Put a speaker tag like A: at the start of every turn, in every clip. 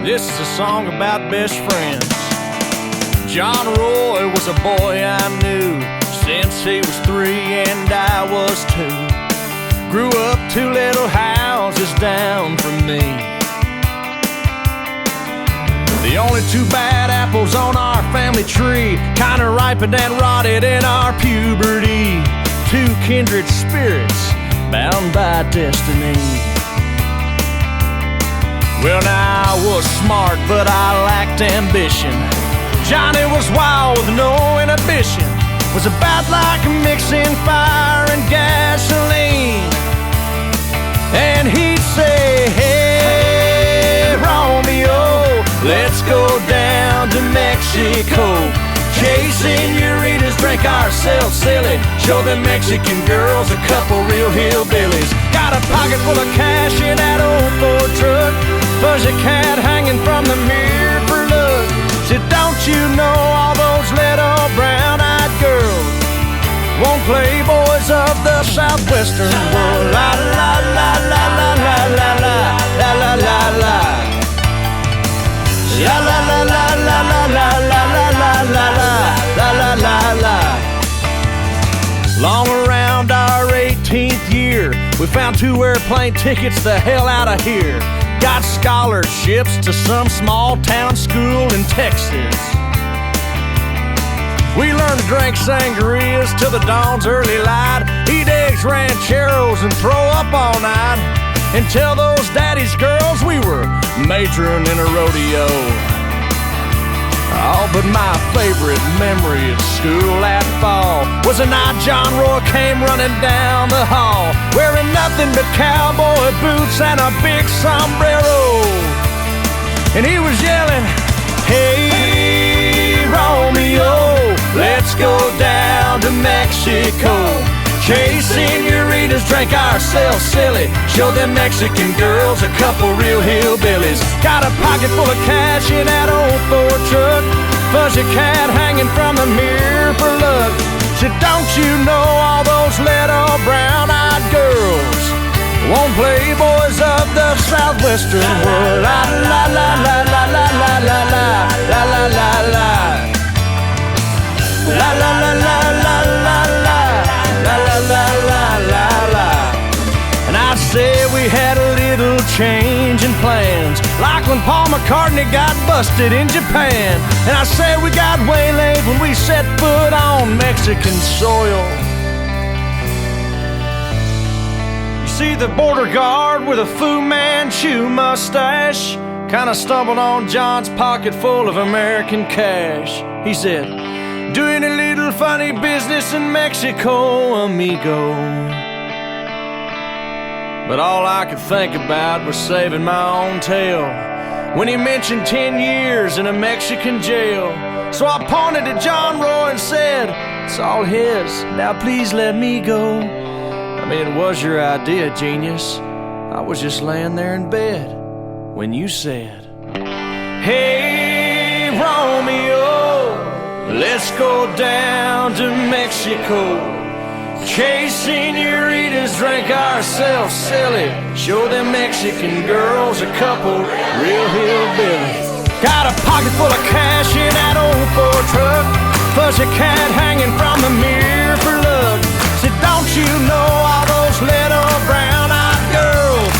A: This is a song about best friends. John Roy was a boy I knew since he was 3 and I was 2. Grew up 2 little houses down from me. The only 2 bad apples on our family tree kinda ripened and rotted in our puberty. 2 kindred spirits bound by destiny. Well, now I was smart, but I lacked ambition. Johnny was wild with no inhibition. Was about like mixing fire and gasoline. And he'd say, hey, Romeo, let's go down to Mexico. Chase senoritas, drink ourselves silly. Show them Mexican girls a couple real hillbillies. Got a pocket full of cash in that old Ford truck. Fuzzy cat hanging from the mirror for luck. Said, don't you know all those little brown-eyed girls won't play boys of the southwestern world? La la la la la la la la la la la la. La la la la la la la la la la la la la la. Long around our 18th year, we found 2 airplane tickets the hell out of here. Got scholarships to some small town school in Texas. We learned to drink sangrias till the dawn's early light, eat eggs, rancheros, and throw up all night, and tell those daddy's girls we were majoring in a rodeo. Oh, but my favorite memory of school that fall was the night John Roy came running down the hall, wearing nothing but cowboy boots and a big sombrero. And he was yelling, hey, Romeo, let's go down to Mexico. Chase senoritas, drink ourselves silly. Show them Mexican girls a couple real hillbillies. Got a pocket full of cash in that old Ford truck. Fuzzy cat hanging from the mirror for luck. Said, don't you know all those little brown-eyed girls won't play boys of the southwestern world? La la la la la la la la la la la la la. La la la la la la la. La la la la la la. And I said we had a little change in plans, like when Paul McCartney got busted in Japan. And I said we got waylaid when we set foot on Mexican soil. You see, the border guard with a Fu Manchu mustache kinda stumbled on John's pocket full of American cash. He said, doing a little funny business in Mexico, amigo. But all I could think about was saving my own tail when he mentioned 10 years in a Mexican jail. So I pointed to John Roy and said, it's all his, now please let me go. I mean, it was your idea, genius. I was just laying there in bed when you said, hey, Romeo, let's go down to Mexico. Chase senoritas, drink ourselves silly. Show them Mexican girls a couple real hillbillies. Got a pocket full of cash in that old Ford truck. Fuzzy cat hanging from the mirror for luck. Said, don't you know all those little brown-eyed girls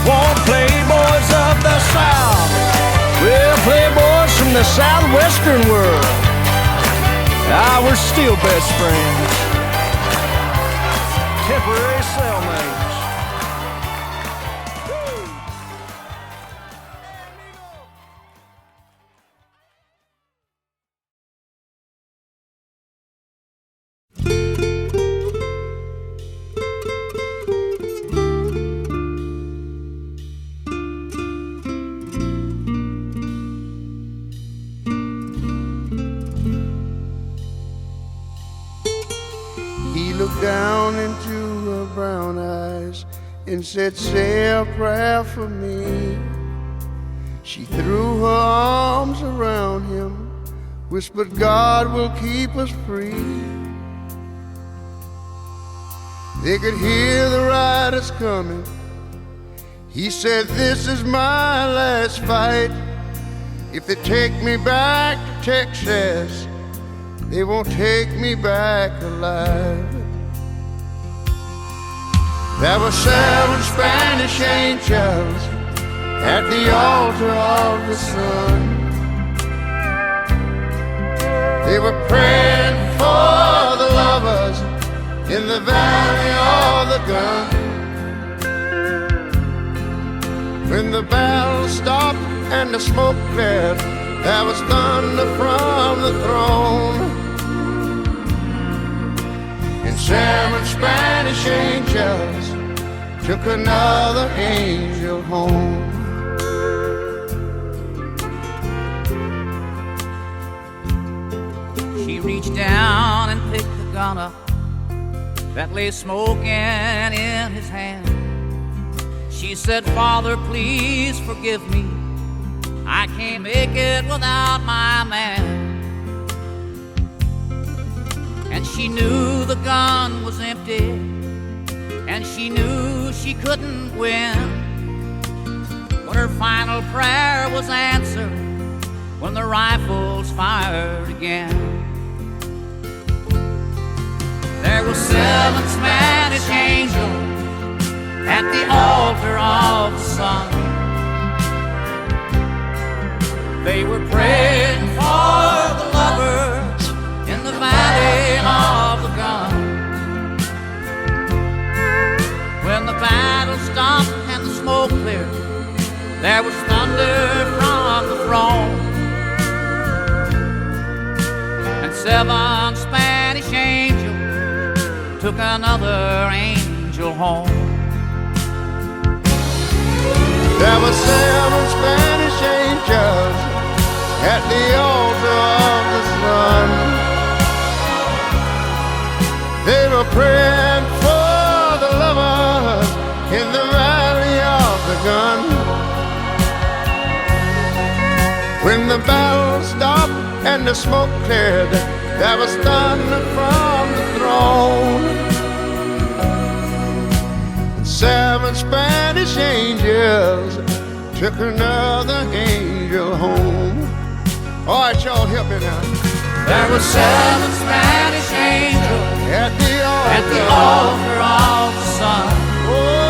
A: won't play boys of the South? Well, playboys from the southwestern world. Ah, we're still best friends. Temporary cellmates.
B: He looked down into her brown eyes and said, say a prayer for me. She threw her arms around him, whispered, God will keep us free. They could hear the riders coming. He said, this is my last fight. If they take me back to Texas, they won't take me back alive. There were 7 Spanish angels at the altar of the sun. They were praying for the lovers in the valley of the gun. When the battle stopped and the smoke cleared, there was thunder from the throne. And 7 Spanish angels took another angel home.
C: She reached down and picked the gun up that lay smoking in his hand. She said, "Father, please forgive me. I can't make it without my man." And she knew the gun was empty, and she knew she couldn't win. But her final prayer was answered when the rifles fired again. There were 7 Spanish angels at the altar of the sun. They were praying for the lovers in the valley of the gun. When the battle stopped and the smoke cleared, there was thunder from the throne. And 7 Spanish angels took another angel home.
B: There were 7 Spanish angels at the altar of the sun. They were praying for the lovers in the valley of the gun. When the battle stopped and the smoke cleared, there was thunder from the throne. 7 Spanish angels took another angel home. All right, y'all, help me now.
C: There were 7 Spanish angels
B: at the altar
C: of the sun.
B: Oh,